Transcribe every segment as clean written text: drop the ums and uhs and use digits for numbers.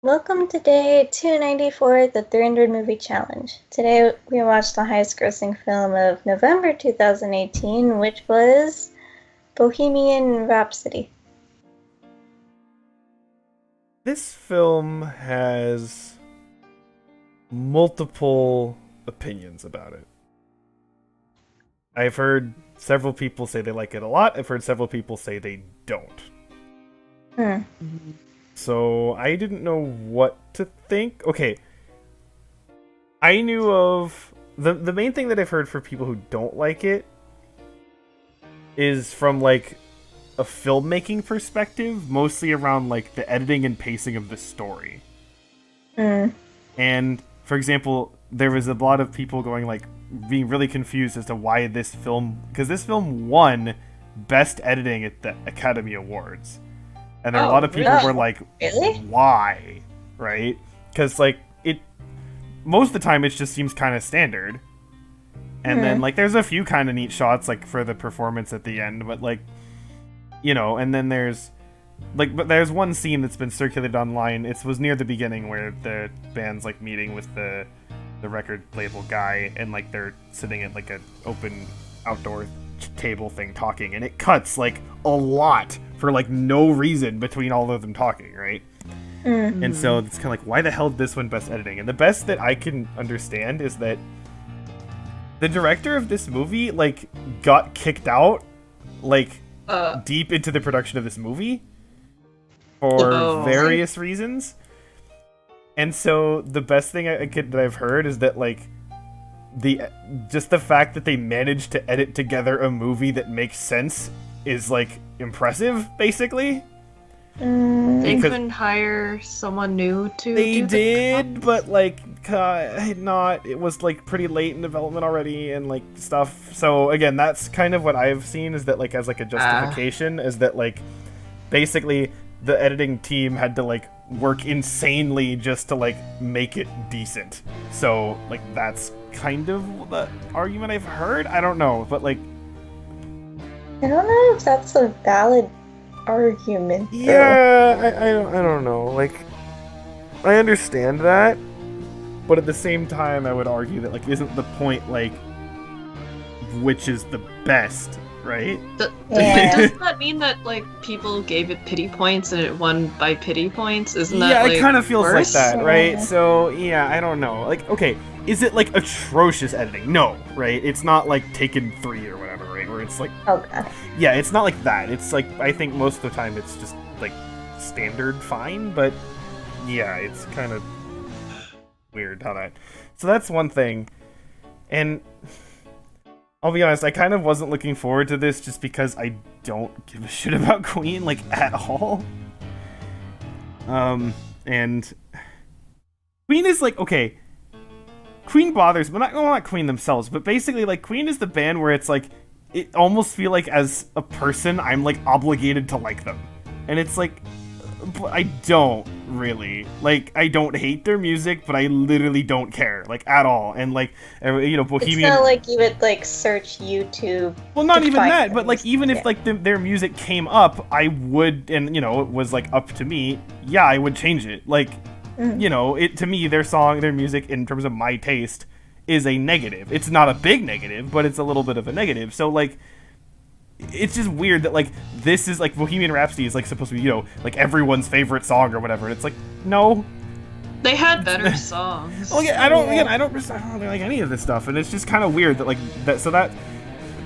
Welcome to day 294 of the 300 Movie Challenge. Today we watched the highest grossing film of November 2018, which was Bohemian Rhapsody. This film has multiple opinions about it. I've heard several people say they like it a lot. I've heard several people say they don't. Hmm. So I didn't know what to think. Okay. I knew of the main thing that I've heard for people who don't like it is from like a filmmaking perspective, mostly around like the editing and pacing of the story. And for example, there was a lot of people going like being really confused as to why this film, because this film won best editing at the Academy Awards. And there are a lot of people who were like, really? why? Right? Because like it most of the time it just seems kind of standard. And then like there's a few kind of neat shots like for the performance at the end, but like and then there's one scene that's been circulated online. It was near the beginning where the band's like meeting with the record label guy, and like they're sitting at like an open outdoor table thing talking, and it cuts like a lot for like no reason between all of them talking, right? And so it's kind of like, why the hell did this one best editing? And the best that I can understand is that the director of this movie like got kicked out like deep into the production of this movie for various reasons. And so the best thing that I've heard is that like just the fact that they managed to edit together a movie that makes sense is like impressive, basically. They couldn't hire someone new to They do did, but like it was like pretty late in development already and like stuff. So again, that's kind of what I've seen, is that like as like a justification is that like basically the editing team had to like work insanely just to like make it decent. So like that's kind of the argument I've heard. I don't know, but like I don't know if that's a valid argument. Yeah, I don't know. Like, I understand that, but at the same time, I would argue that like isn't the point like which is the best, right? Doesn't that mean that like people gave it pity points and it won by pity points? Isn't that Yeah, like, it kind of feels worse? like that, right? So yeah, I don't know. Like, okay, is it like atrocious editing? No, right? It's not like Taken 3 or whatever, right? Where it's like, Oh god. yeah, it's not like that. It's like, I think most of the time it's just like standard fine, but yeah, it's kind of weird how that. So that's one thing. And I'll be honest, I kind of wasn't looking forward to this just because I don't give a shit about Queen, like, at all. And Queen is like, okay, Queen bothers, but not Queen themselves, but basically, like, Queen is the band where it's like, it almost feel like as a person, I'm like obligated to like them. And it's like, but I don't really. Like, I don't hate their music, but I literally don't care, like, at all. And like, Bohemian. It's not like you would like search YouTube. Well, not to even find that, but like, things. even if like their music came up, I would, and it was like up to me. Yeah, I would change it. Like, it to me, their music in terms of my taste is a negative. It's not a big negative, but it's a little bit of a negative. So like, it's just weird that like this is like Bohemian Rhapsody is like supposed to be like everyone's favorite song or whatever. And it's like, no. They had better songs. Well, yeah, I don't really like any of this stuff, and it's just kind of weird that like that. So that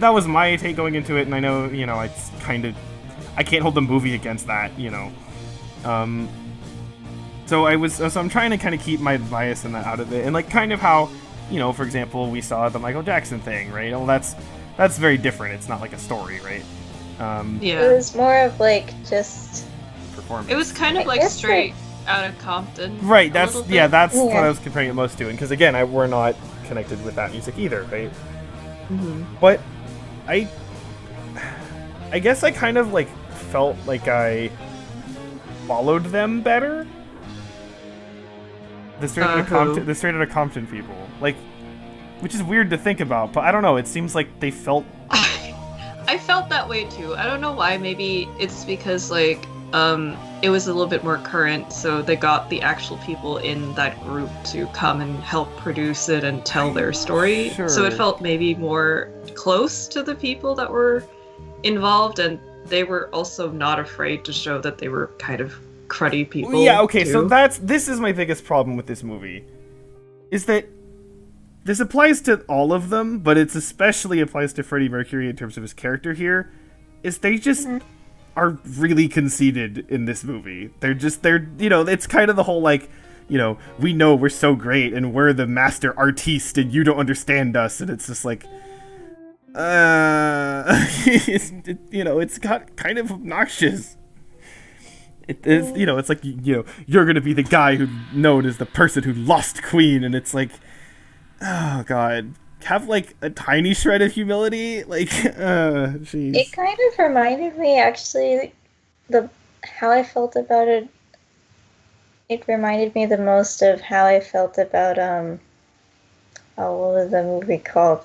was my take going into it, and I know it's kind of, I can't hold the movie against that, So I'm trying to kind of keep my bias and that out of it, and like kind of how, for example, we saw the Michael Jackson thing, right? Well, that's very different. It's not like a story, right? Yeah. It was more of like just Performance. It was kind of like straight out of Compton. Right. That's what I Yeah. was comparing it most to, and because again, we're not connected with that music either, right? Mm-hmm. But I guess I kind of like felt like I followed them better. The straight outta Compton people, like, which is weird to think about, but I don't know. It seems like they felt. I felt that way too. I don't know why. Maybe it's because like it was a little bit more current, so they got the actual people in that group to come and help produce it and tell their story. Sure. So it felt maybe more close to the people that were involved, and they were also not afraid to show that they were kind of cruddy people. Yeah, okay, too. so this is my biggest problem with this movie. Is that this applies to all of them, but it's especially applies to Freddie Mercury in terms of his character here, is they just are really conceited in this movie. They're it's kind of the whole, like, we know we're so great and we're the master artiste and you don't understand us, and it's just like, it's got kind of obnoxious. It's like, you're gonna be the guy who's known as the person who lost Queen, and it's like, oh god, have like a tiny shred of humility, like, jeez. It kind of reminded me, actually, how I felt about it. It reminded me the most of how I felt about what was the movie called?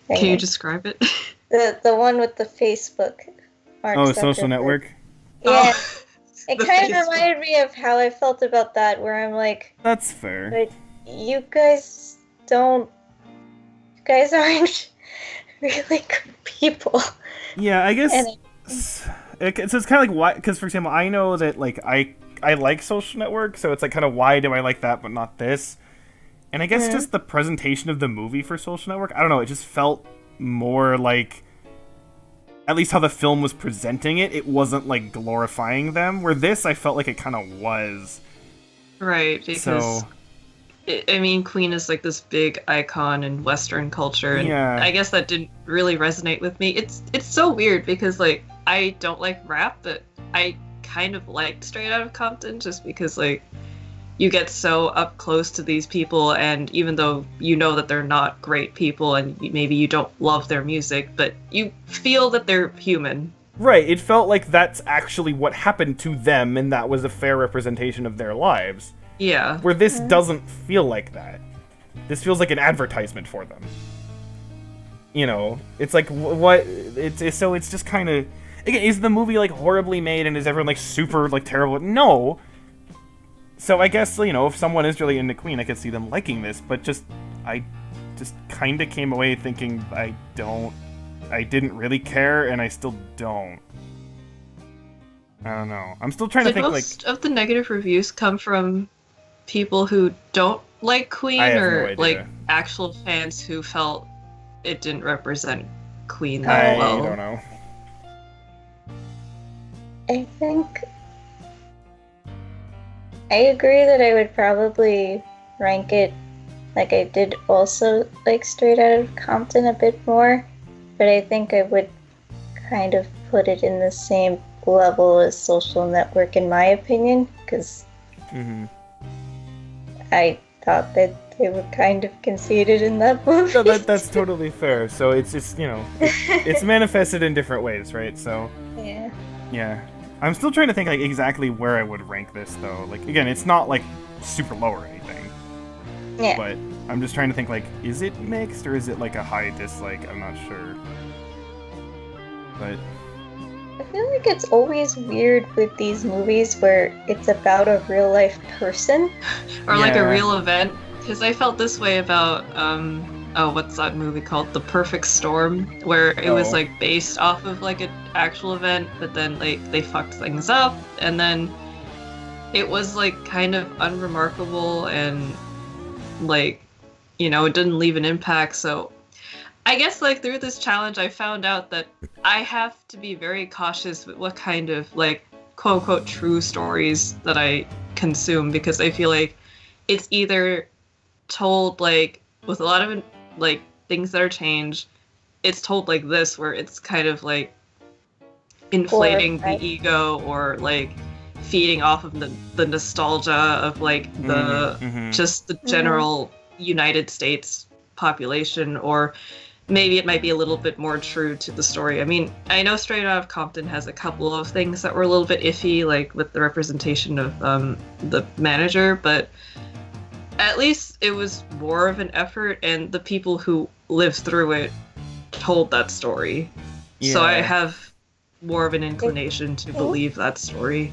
Can you describe it? The one with the Facebook. Social Network. Yeah. Oh. It kind of reminded me of how I felt about that, where I'm like, that's fair. But you guys aren't really good people. Yeah, I guess. So it's kind of like, why? Because, for example, I know that, like, I like Social Network, so it's like, kind of, why do I like that but not this? And I guess just the presentation of the movie for Social Network, I don't know, it just felt more like, at least how the film was presenting it, it wasn't, like, glorifying them. Where this, I felt like it kind of was. Right, because, Queen is, like, this big icon in Western culture, and I guess that didn't really resonate with me. It's so weird, because, like, I don't like rap, but I kind of liked Straight Outta Compton, just because, like, you get so up close to these people, and even though you know that they're not great people and maybe you don't love their music, but you feel that they're human. Right, it felt like that's actually what happened to them, and that was a fair representation of their lives. Yeah. Where this doesn't feel like that. This feels like an advertisement for them. It's like, what, so it's just kind of, again, is the movie, like, horribly made, and is everyone, like, super, like, terrible? No! So I guess, if someone is really into Queen, I could see them liking this, but I just kind of came away thinking I didn't really care, and I still don't. I don't know. I'm still trying to think, most of the negative reviews come from people who don't like Queen, or, like, actual fans who felt it didn't represent Queen that well? I don't know. I think I agree that I would probably rank it, like I did also like Straight Outta Compton a bit more, but I think I would kind of put it in the same level as Social Network, in my opinion, because I thought that they were kind of conceited in that movie. No, that's totally fair. So it's just, it's manifested in different ways, right? So yeah. I'm still trying to think, like, exactly where I would rank this, though. Like, again, it's not, like, super low or anything. Yeah. But I'm just trying to think, like, is it mixed, or is it, like, a high dislike? I'm not sure. But I feel like it's always weird with these movies where it's about a real-life person. Or, like, a real event. Because I felt this way about, what's that movie called? The Perfect Storm, where it was, like, based off of, like, an actual event, but then, like, they fucked things up, and then it was, like, kind of unremarkable, and, like, it didn't leave an impact. So I guess, like, through this challenge, I found out that I have to be very cautious with what kind of, like, quote-unquote true stories that I consume, because I feel like it's either told, like, with a lot of, like, things that are changed, it's told like this, where it's kind of, like, inflating the ego, or, like, feeding off of the nostalgia of, like, just the general United States population, or maybe it might be a little bit more true to the story. I mean, I know Straight Outta Compton has a couple of things that were a little bit iffy, like with the representation of the manager, but at least it was more of an effort, and the people who lived through it told that story. Yeah. So I have more of an inclination to believe that story.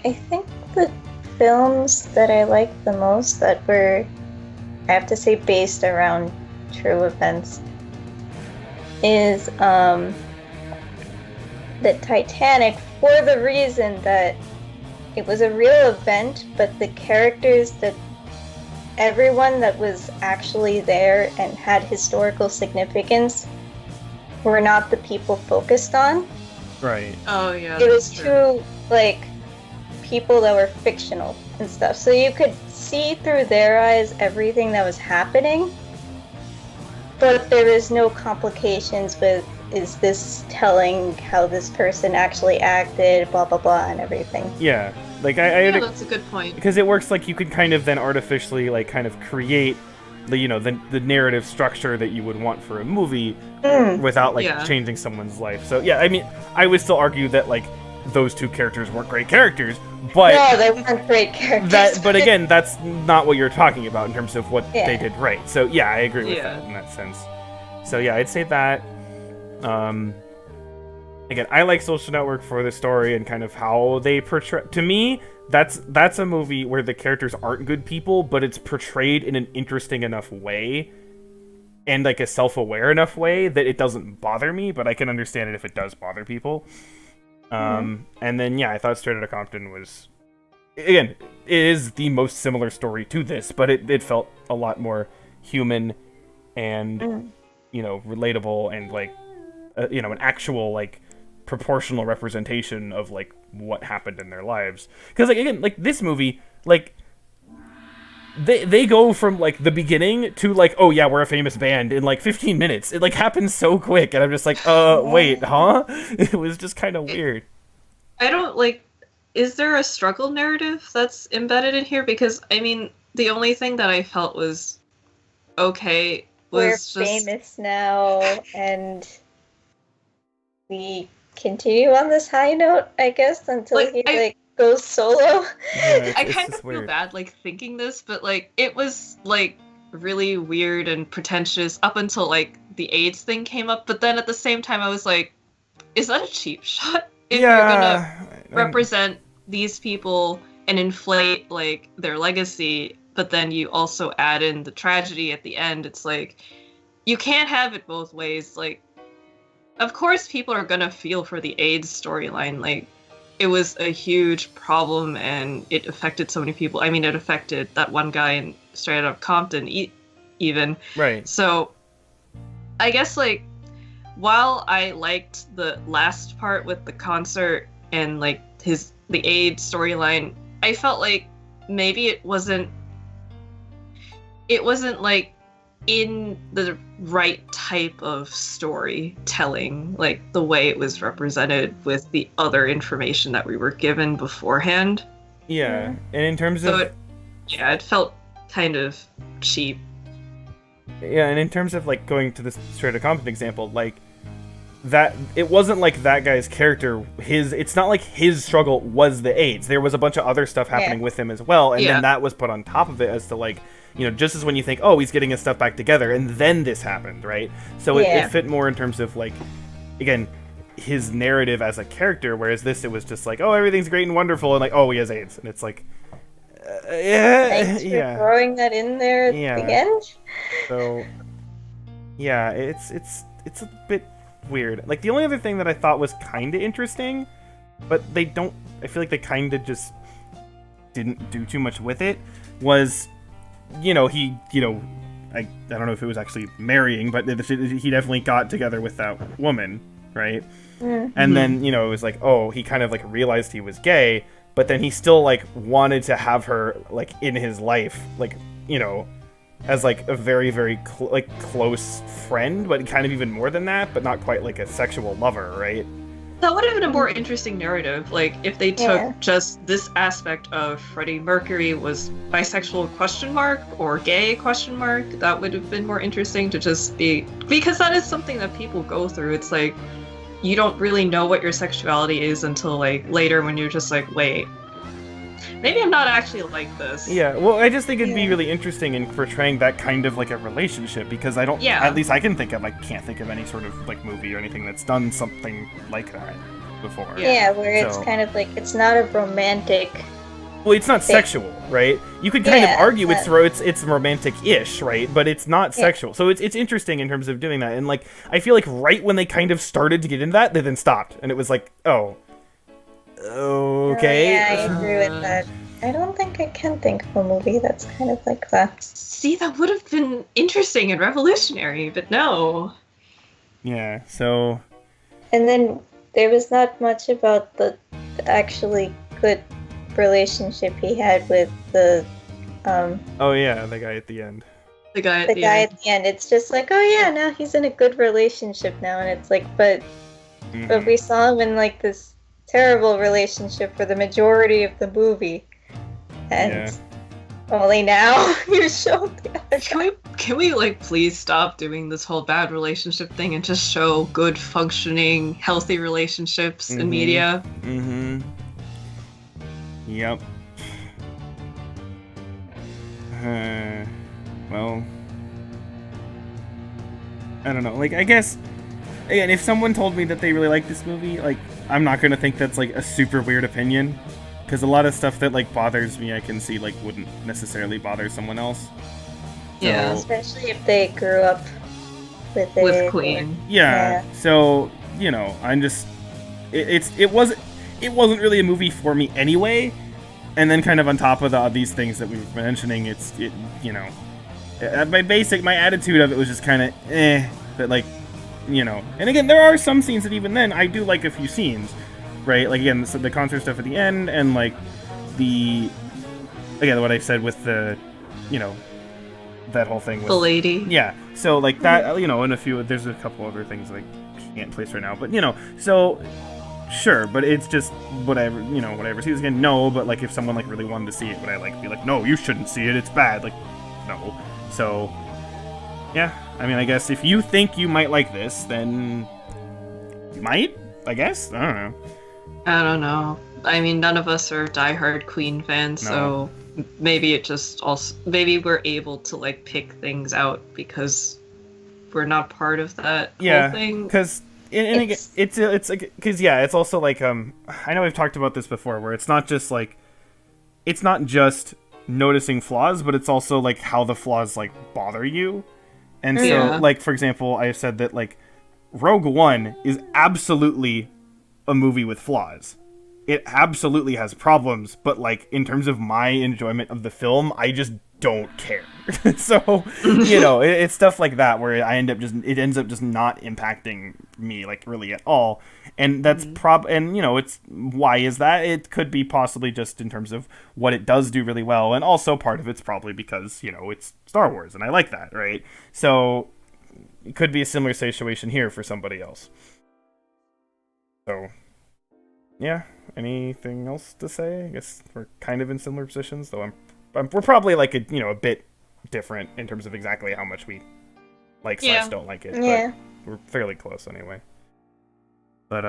I think the films that I liked the most that were, I have to say, based around true events is the Titanic, for the reason that it was a real event, but the characters that everyone that was actually there and had historical significance were not the people focused on. Right. Oh yeah. It was too, like, people that were fictional and stuff. So you could see through their eyes everything that was happening, but there is no complications with, is this telling how this person actually acted, blah blah blah, and everything. Yeah. Like yeah, that's a good point. Because it works like you could kind of then artificially like kind of create the the narrative structure that you would want for a movie without like changing someone's life. So yeah, I mean, I would still argue that like those two characters weren't great characters, but no, they weren't great characters. But again, that's not what you're talking about in terms of what they did right. So yeah, I agree with that in that sense. So yeah, I'd say that. Again, I like Social Network for the story and kind of how they portray. To me, that's a movie where the characters aren't good people, but it's portrayed in an interesting enough way and like a self-aware enough way that it doesn't bother me, but I can understand it if it does bother people. And then yeah, I thought Straight Outta Compton was, again, it is the most similar story to this, but it felt a lot more human and relatable and like an actual like proportional representation of like what happened in their lives. Because like again, like this movie, like they go from like the beginning to like, oh yeah, we're a famous band in like 15 minutes. It like happens so quick, and I'm just like, wait, huh? It was just kind of weird. I don't like. Is there a struggle narrative that's embedded in here? Because I mean, the only thing that I felt was okay was we're just famous now, and we continue on this high note, I guess, until he goes solo. Yeah, I kind of feel bad like thinking this, but like it was like really weird and pretentious up until like the AIDS thing came up. But then at the same time, I was like, is that a cheap shot? If you're gonna represent these people and inflate like their legacy, but then you also add in the tragedy at the end, it's like you can't have it both ways. Like, of course people are gonna feel for the AIDS storyline. Like, it was a huge problem and it affected so many people. I mean, it affected that one guy in Straight Outta Compton even. Right. So I guess like while I liked the last part with the concert and like the AIDS storyline, I felt like maybe it wasn't like in the right type of storytelling, like the way it was represented with the other information that we were given beforehand. Yeah, and in terms of... it felt kind of cheap. Yeah, and in terms of like going to the Straight Outta Compton example, like that, it wasn't like that guy's character, it's not like his struggle was the AIDS. There was a bunch of other stuff happening with him as well, and then that was put on top of it as to like, just as when you think, oh, he's getting his stuff back together, and then this happened, right? So it fit more in terms of like, again, his narrative as a character, whereas this, it was just like, oh, everything's great and wonderful, and like, oh, he has AIDS, and it's like, thanks for throwing that in there at the end. So, yeah, it's a bit weird. Like, the only other thing that I thought was kind of interesting, but I feel like they kind of just didn't do too much with it, was, he, I don't know if it was actually marrying, but he definitely got together with that woman, right? Mm-hmm. And then, it was like, oh, he kind of like realized he was gay, but then he still like wanted to have her like in his life, like, as like a very, very close friend, but kind of even more than that, but not quite like a sexual lover, right? That would have been a more interesting narrative, like if they took just this aspect of Freddie Mercury was bisexual ? Or gay ? That would have been more interesting to just be, because that is something that people go through. It's like you don't really know what your sexuality is until like later when you're just like, wait, maybe I'm not actually like this. Yeah, well, I just think it'd be really interesting in portraying that kind of like a relationship, because I don't, at least I can't think of any sort of like movie or anything that's done something like that. before. Yeah, where it's So- kind of like it's not a romantic. Well, it's not sexual, right? You could kind of Yeah, argue but- it's romantic-ish, right? But it's not Yeah. sexual. So it's interesting in terms of doing that. And like I feel like right when they kind of started to get into that, they then stopped, and it was like, oh, okay. Yeah, I agree with that. I don't think I can think of a movie that's kind of like that. See, that would have been interesting and revolutionary, but no. Yeah. So And then there was not much about the actually good relationship he had with the oh yeah, the guy at the end. The guy at the the guy end. at the end. It's just like, oh yeah, now he's in a good relationship now, and it's like, but Mhm. we saw him in like this terrible relationship for the majority of the movie, and Yeah. only now you showed the other guy. Can we like please stop doing this whole bad relationship thing and just show good functioning, healthy relationships in Mhm. media? Mm-hmm. Yep. Well, I don't know. Like, I guess, again, if someone told me that they really like this movie, like, I'm not gonna think that's like a super weird opinion, because a lot of stuff that like bothers me, I can see like wouldn't necessarily bother someone else. Yeah. Especially if they grew up with it. With Queen. Yeah. So I'm just it wasn't really a movie for me anyway. And then kind of on top of these things that we were mentioning, my attitude of it was just kind of that like, and again, there are some scenes that even then I do like a few scenes, right? Like again, the concert stuff at the end, and like what I said with the, that whole thing with The lady. yeah. So like that, and there's a couple other things I can't place right now, but so. Sure, but it's just whatever, whatever. See this again? No, but like if someone like really wanted to see it, would I like be like, no, you shouldn't see it, it's bad? Like, no. So, yeah. I mean, I guess if you think you might like this, then you might, I guess. I don't know. I don't know. I mean, none of us are diehard Queen fans, so maybe it just also maybe we're able to like pick things out because we're not part of that whole thing. Because. And again, it's like, because it's also like I know we've talked about this before, where it's not just noticing flaws, but it's also like how the flaws like bother you. And so like, for example, I said that like Rogue One is absolutely a movie with flaws. It absolutely has problems, but like in terms of my enjoyment of the film, I just don't care. So, it's stuff like that where it ends up just not impacting me like really at all. And that's it's why is that? It could be possibly just in terms of what it does do really well, and also part of it's probably because, it's Star Wars and I like that, right? So it could be a similar situation here for somebody else. So yeah, anything else to say? I guess we're kind of in similar positions, though we're probably like a bit different in terms of exactly how much we like / don't like it. Yeah. But we're fairly close anyway. But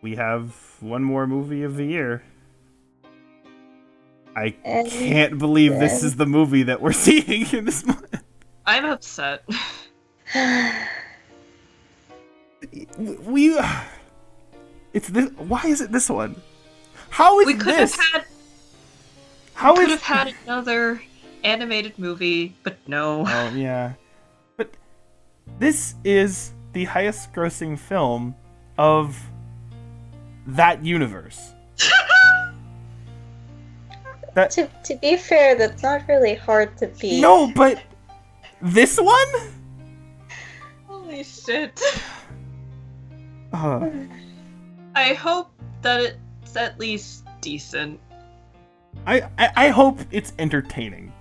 we have one more movie of the year. I can't believe this is the movie that we're seeing in this month. I'm upset. It's this. Why is it this one? How is we could this? have had another animated movie, but no. Oh yeah, but this is the highest grossing film of that universe. To be fair, that's not really hard to beat. No, but this one? Holy shit. Uh, I hope that it's at least decent. I hope it's entertaining.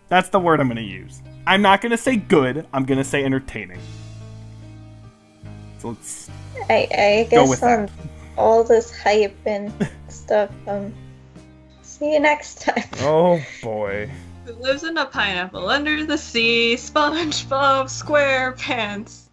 That's the word I'm gonna use. I'm not gonna say good, I'm gonna say entertaining. So let's I go guess with on that. all this hype and stuff, see you next time. Oh boy. Who lives in a pineapple under the sea? SpongeBob SquarePants.